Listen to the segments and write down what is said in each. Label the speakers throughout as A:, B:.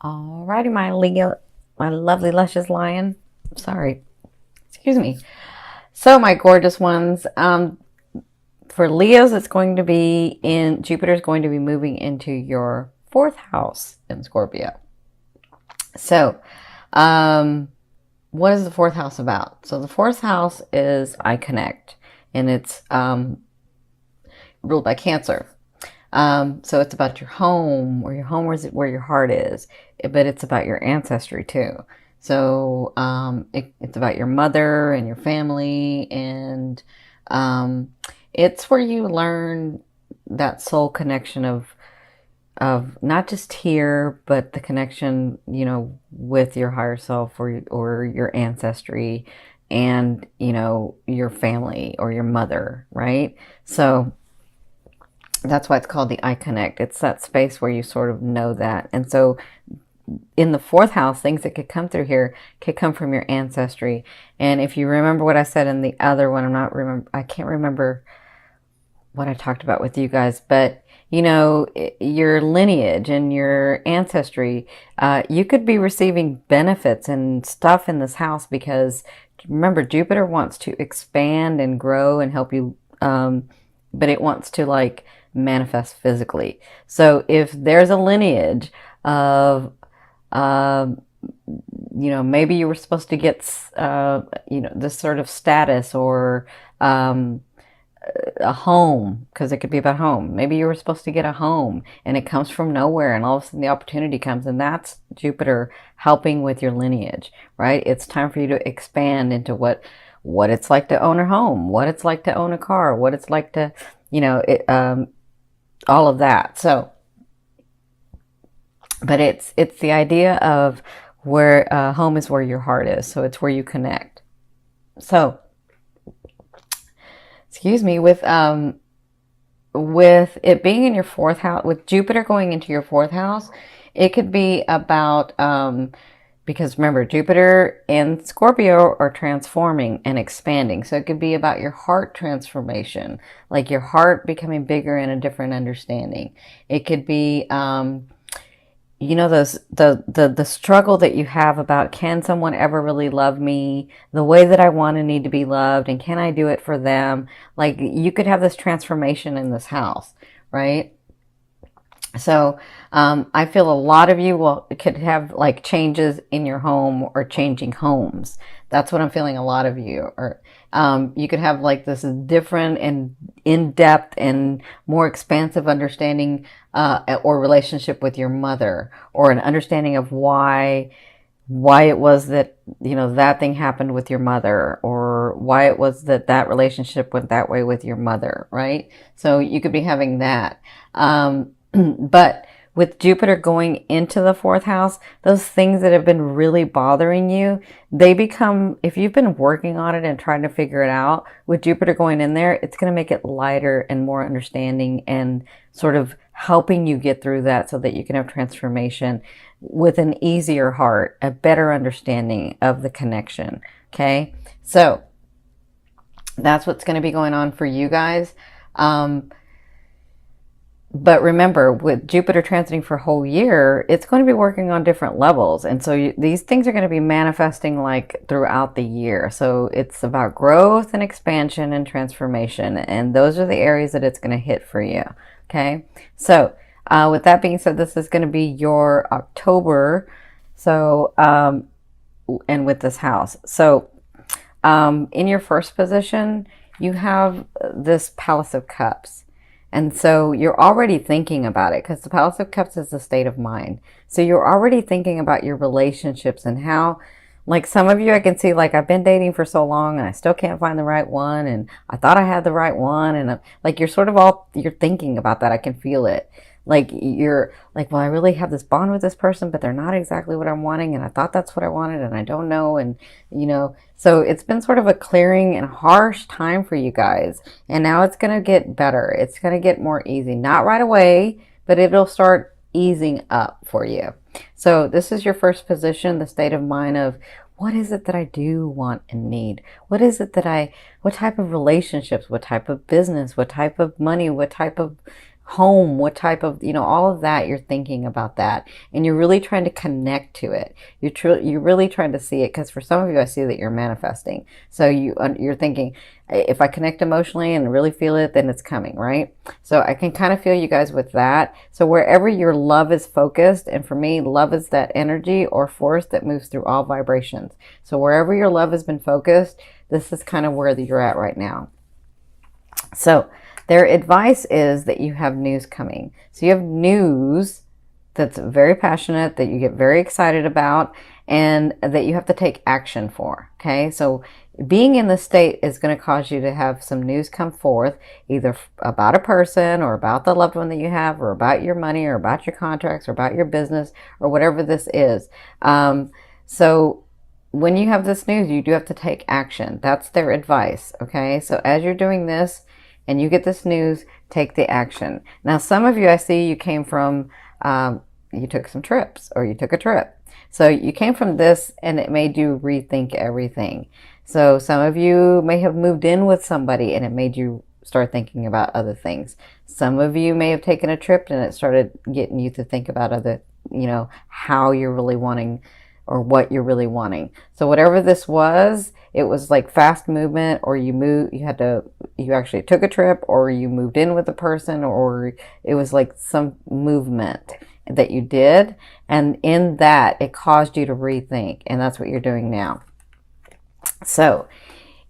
A: Alrighty, my Leo, my lovely, luscious lion. Sorry, excuse me. So, my gorgeous ones, for Leos, it's going to be in Jupiter's going to be moving into your fourth house in Scorpio. So, um, what is the fourth house about? So, the fourth house is I connect, and it's ruled by Cancer. So it's about your home, or your home is where your heart is, but it's about your ancestry too. So it's about your mother and your family, and um, it's where you learn that soul connection of not just here, but the connection, with your higher self, or your ancestry, and your family or your mother, right? So that's why it's called the I Connect. It's that space where you sort of know that. And so in the fourth house, things that could come through here could come from your ancestry. And if you remember what I said in the other one, I can't remember what I talked about with you guys, but your lineage and your ancestry, you could be receiving benefits and stuff in this house because remember, Jupiter wants to expand and grow and help you, but it wants to like manifest physically. So if there's a lineage of, maybe you were supposed to get, this sort of status, or a home, because it could be about home. Maybe you were supposed to get a home and it comes from nowhere, and all of a sudden the opportunity comes, and that's Jupiter helping with your lineage, right? It's time for you to expand into what it's like to own a home, what it's like to own a car, what it's like to, all of that. So, but it's the idea of where home is where your heart is. So it's where you connect. So, excuse me, with it being in your fourth house, with Jupiter going into your fourth house, it could be about because remember, Jupiter and Scorpio are transforming and expanding. So it could be about your heart transformation, like your heart becoming bigger and a different understanding. It could be, those the struggle that you have about, can someone ever really love me the way that I want and need to be loved, and can I do it for them? Like you could have this transformation in this house, right? So I feel a lot of you could have like changes in your home or changing homes. That's what I'm feeling. A lot of you, or you could have like this different and in-depth and more expansive understanding or relationship with your mother, or an understanding of why it was that that thing happened with your mother, or why it was that relationship went that way with your mother, right? So you could be having that. But with Jupiter going into the fourth house, those things that have been really bothering you, they become, if you've been working on it and trying to figure it out, with Jupiter going in there, it's going to make it lighter and more understanding, and sort of helping you get through that so that you can have transformation with an easier heart, a better understanding of the connection. Okay. So that's what's going to be going on for you guys. But remember, with Jupiter transiting for a whole year, it's going to be working on different levels. And so these things are going to be manifesting like throughout the year. So it's about growth and expansion and transformation. And those are the areas that it's going to hit for you. Okay. So with that being said, this is going to be your October. So, and with this house. So in your first position, you have this Palace of Cups. And so you're already thinking about it, because the Palace of Cups is a state of mind. So you're already thinking about your relationships and how, like some of you, I can see, like, I've been dating for so long and I still can't find the right one. And I thought I had the right one. And like, you're sort of you're thinking about that. I can feel it. Like you're like, well, I really have this bond with this person, but they're not exactly what I'm wanting. And I thought that's what I wanted, and I don't know. And, so it's been sort of a clearing and harsh time for you guys. And now it's going to get better. It's going to get more easy. Not right away, but it'll start easing up for you. So this is your first position, the state of mind of, what is it that I do want and need? What is it that what type of relationships, what type of business, what type of money, what type of home, what type of, all of that, you're thinking about that. And you're really trying to connect to it. You're really trying to see it, because for some of you, I see that you're manifesting. So you're thinking, if I connect emotionally and really feel it, then it's coming, right? So I can kind of feel you guys with that. So wherever your love is focused, and for me, love is that energy or force that moves through all vibrations. So wherever your love has been focused, this is kind of where you're at right now. So their advice is that you have news coming. So you have news that's very passionate, that you get very excited about, and that you have to take action for. Okay, so being in this state is going to cause you to have some news come forth, either about a person or about the loved one that you have, or about your money, or about your contracts, or about your business, or whatever this is. So when you have this news, you do have to take action. That's their advice. Okay, so as you're doing this and you get this news, take the action. Now, some of you, I see you came from, you took some trips, or you took a trip. So you came from this and it made you rethink everything. So some of you may have moved in with somebody and it made you start thinking about other things. Some of you may have taken a trip and it started getting you to think about other, how you're really wanting, or what you're really wanting. So whatever this was, it was like fast movement, or you actually took a trip, or you moved in with a person, or it was like some movement that you did. And in that, it caused you to rethink. And that's what you're doing now. So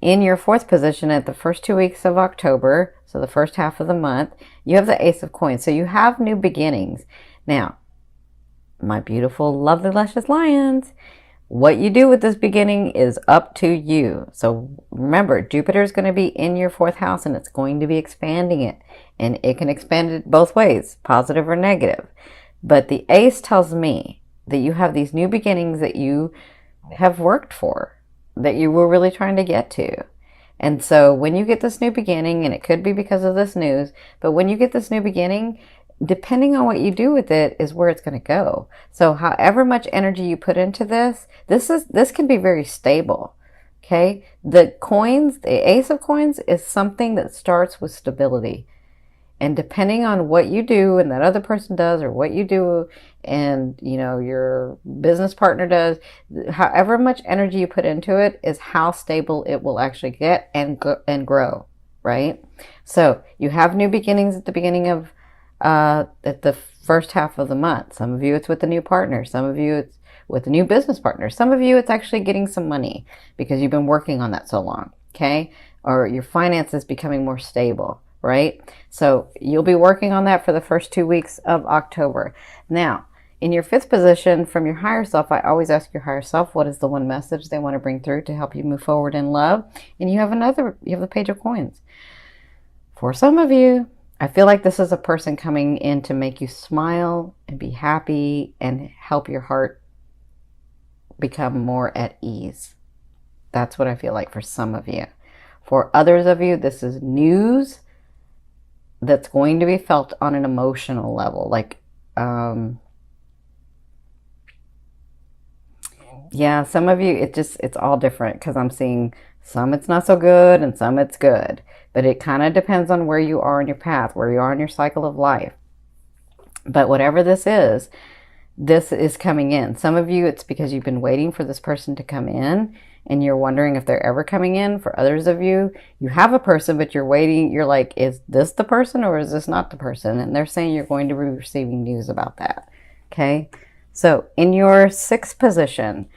A: in your fourth position at the first 2 weeks of October, so the first half of the month, you have the Ace of Coins. So you have new beginnings. Now, my beautiful, lovely, luscious lions, what you do with this beginning is up to you. So remember, Jupiter is going to be in your fourth house, and it's going to be expanding it. And it can expand it both ways, positive or negative. But the Ace tells me that you have these new beginnings that you have worked for, that you were really trying to get to. And so when you get this new beginning, and it could be because of this news, but when you get this new beginning, depending on what you do with it is where it's going to go. So however much energy you put into this can be very stable. Okay. The coins, the Ace of Coins, is something that starts with stability. And depending on what you do and that other person does, or what you do and, your business partner does, however much energy you put into it is how stable it will actually get and grow. Right. So you have new beginnings at the beginning of at the first half of the month. Some of you, it's with a new partner. Some of you, it's with a new business partner. Some of you, it's actually getting some money because you've been working on that so long. Okay. Or your finances becoming more stable, right? So you'll be working on that for the first 2 weeks of October. Now, in your fifth position from your higher self, I always ask your higher self, what is the one message they want to bring through to help you move forward in love? And you have the Page of Coins. For some of you, I feel like this is a person coming in to make you smile and be happy and help your heart become more at ease. That's what I feel like for some of you. For others of you, this is news that's going to be felt on an emotional level. Like, yeah, some of you, it's all different, because I'm seeing some it's not so good and some it's good. But it kind of depends on where you are in your path, where you are in your cycle of life. But whatever this is coming in. Some of you, it's because you've been waiting for this person to come in and you're wondering if they're ever coming in. For others of you, you have a person, but you're waiting. You're like, is this the person or is this not the person? And they're saying you're going to be receiving news about that. Okay. So in your sixth position,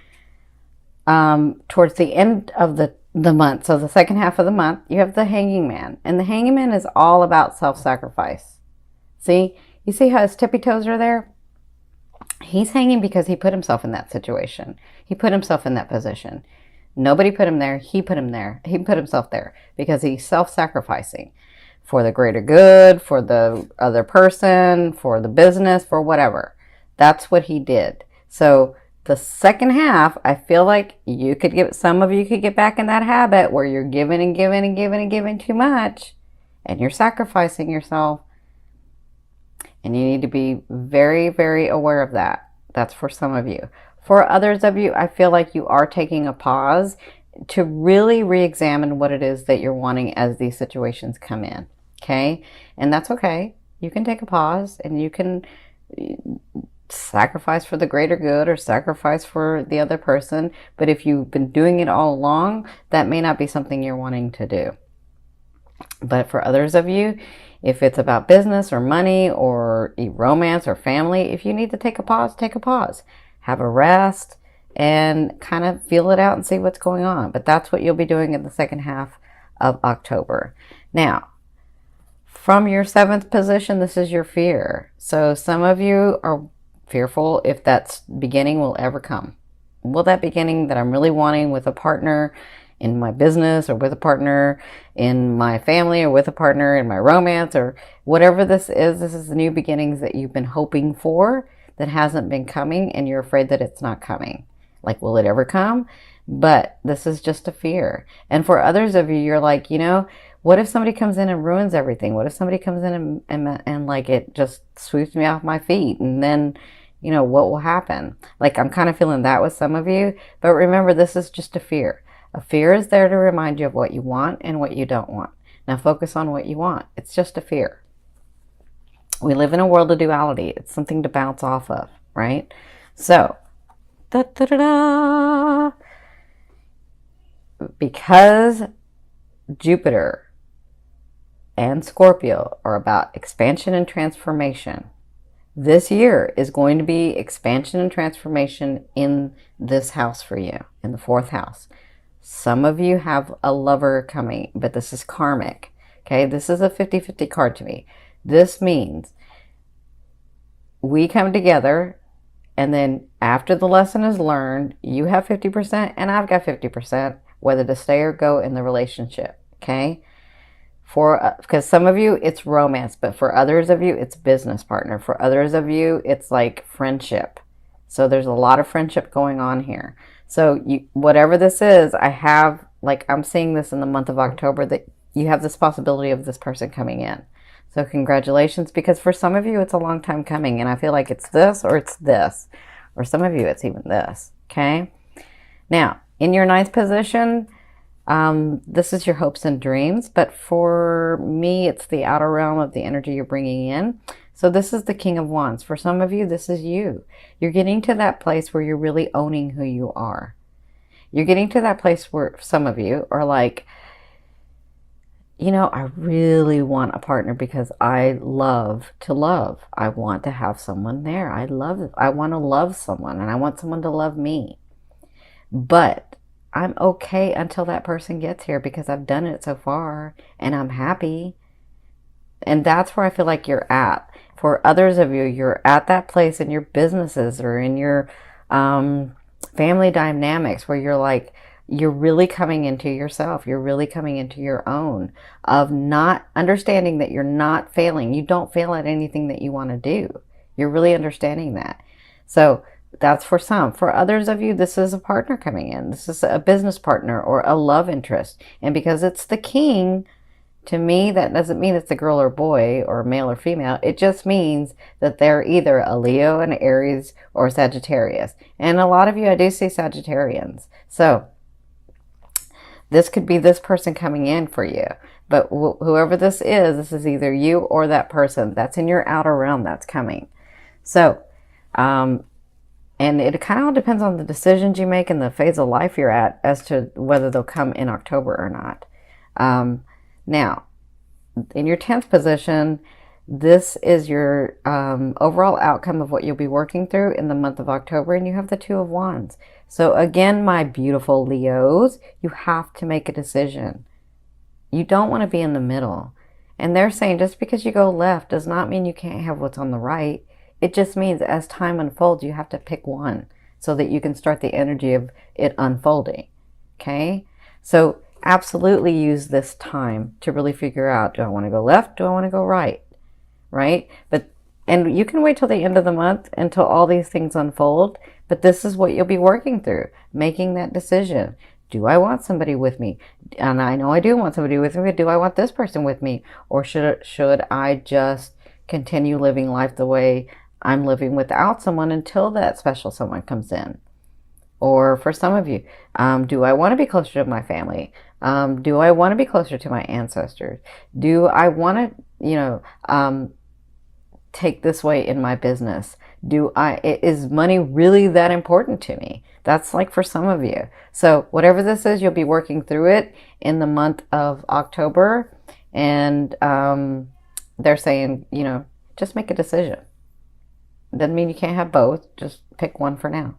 A: towards the end of the month, so the second half of the month, you have the Hanging Man. And the Hanging Man is all about self-sacrifice. See? You see how his tippy toes are there? He's hanging because he put himself in that situation. He put himself in that position. Nobody put him there. He put him there. He put himself there because he's self-sacrificing for the greater good, for the other person, for the business, for whatever. That's what he did. So the second half, I feel like some of you could get back in that habit where you're giving and giving and giving and giving too much, and you're sacrificing yourself. And you need to be very, very aware of that. That's for some of you. For others of you, I feel like you are taking a pause to really re-examine what it is that you're wanting as these situations come in. Okay? And that's okay. You can take a pause and you can sacrifice for the greater good or sacrifice for the other person. But if you've been doing it all along, that may not be something you're wanting to do. But for others of you, if it's about business or money or romance or family, if you need to take a pause, take a pause. Have a rest and kind of feel it out and see what's going on. But that's what you'll be doing in the second half of October. Now, from your 7th position, this is your fear. So some of you are fearful if that beginning will ever come. Will that beginning that I'm really wanting with a partner in my business or with a partner in my family or with a partner in my romance or whatever this is the new beginnings that you've been hoping for that hasn't been coming and you're afraid that it's not coming. Like, will it ever come? But this is just a fear. And for others of you, you're like, what if somebody comes in and ruins everything? What if somebody comes in and like it just sweeps me off my feet? And then, what will happen? Like, I'm kind of feeling that with some of you. But remember, this is just a fear. A fear is there to remind you of what you want and what you don't want. Now focus on what you want. It's just a fear. We live in a world of duality. It's something to bounce off of, right? So, because Jupiter and Scorpio are about expansion and transformation, this year is going to be expansion and transformation in this house for you, in the 4th house. Some of you have a lover coming, but this is karmic. Okay, this is a 50-50 card to me. This means we come together, and then after the lesson is learned, you have 50% and I've got 50%, whether to stay or go in the relationship. Okay, because some of you it's romance, but for others of you it's business partner. For others of you it's like friendship. So there's a lot of friendship going on here. So whatever this is, I'm seeing this in the month of October, that you have this possibility of this person coming in. So congratulations, because for some of you, it's a long time coming, and I feel like it's this or it's this. Or some of you, it's even this, okay? Now, in your 9th position, this is your hopes and dreams, but for me, it's the outer realm of the energy you're bringing in. So this is the King of Wands. For some of you, this is you. You're getting to that place where you're really owning who you are. You're getting to that place where some of you are like, I really want a partner because I love to love. I want to have someone there. I want to love someone, and I want someone to love me. But I'm okay until that person gets here because I've done it so far and I'm happy. And that's where I feel like you're at. For others of you, you're at that place in your businesses or in your family dynamics where you're really coming into yourself. You're really coming into your own of not understanding that you're not failing. You don't fail at anything that you want to do. You're really understanding that. So that's for some. For others of you, this is a partner coming in. This is a business partner or a love interest. And because it's the king, to me, that doesn't mean it's a girl or boy or male or female. It just means that they're either a Leo, an Aries, or Sagittarius. And a lot of you, I do see Sagittarians. So this could be this person coming in for you. But whoever this is either you or that person. That's in your outer realm that's coming. So, and it kind of all depends on the decisions you make and the phase of life you're at as to whether they'll come in October or not. Now, in your 10th position, this is your overall outcome of what you'll be working through in the month of October, and you have the 2 of Wands. So again, my beautiful Leos, you have to make a decision. You don't want to be in the middle. And they're saying just because you go left does not mean you can't have what's on the right. It just means as time unfolds, you have to pick one so that you can start the energy of it unfolding. Okay? So absolutely use this time to really figure out, do I want to go left? Do I want to go right? Right? And you can wait till the end of the month until all these things unfold, but this is what you'll be working through, making that decision. Do I want somebody with me? And I know I do want somebody with me, but do I want this person with me? Or should I just continue living life the way I'm living without someone until that special someone comes in? Or for some of you, do I want to be closer to my family? Do I want to be closer to my ancestors? Do I want to, take this way in my business? Is money really that important to me? That's like for some of you. So whatever this is, you'll be working through it in the month of October. And they're saying, just make a decision. Doesn't mean you can't have both. Just pick one for now.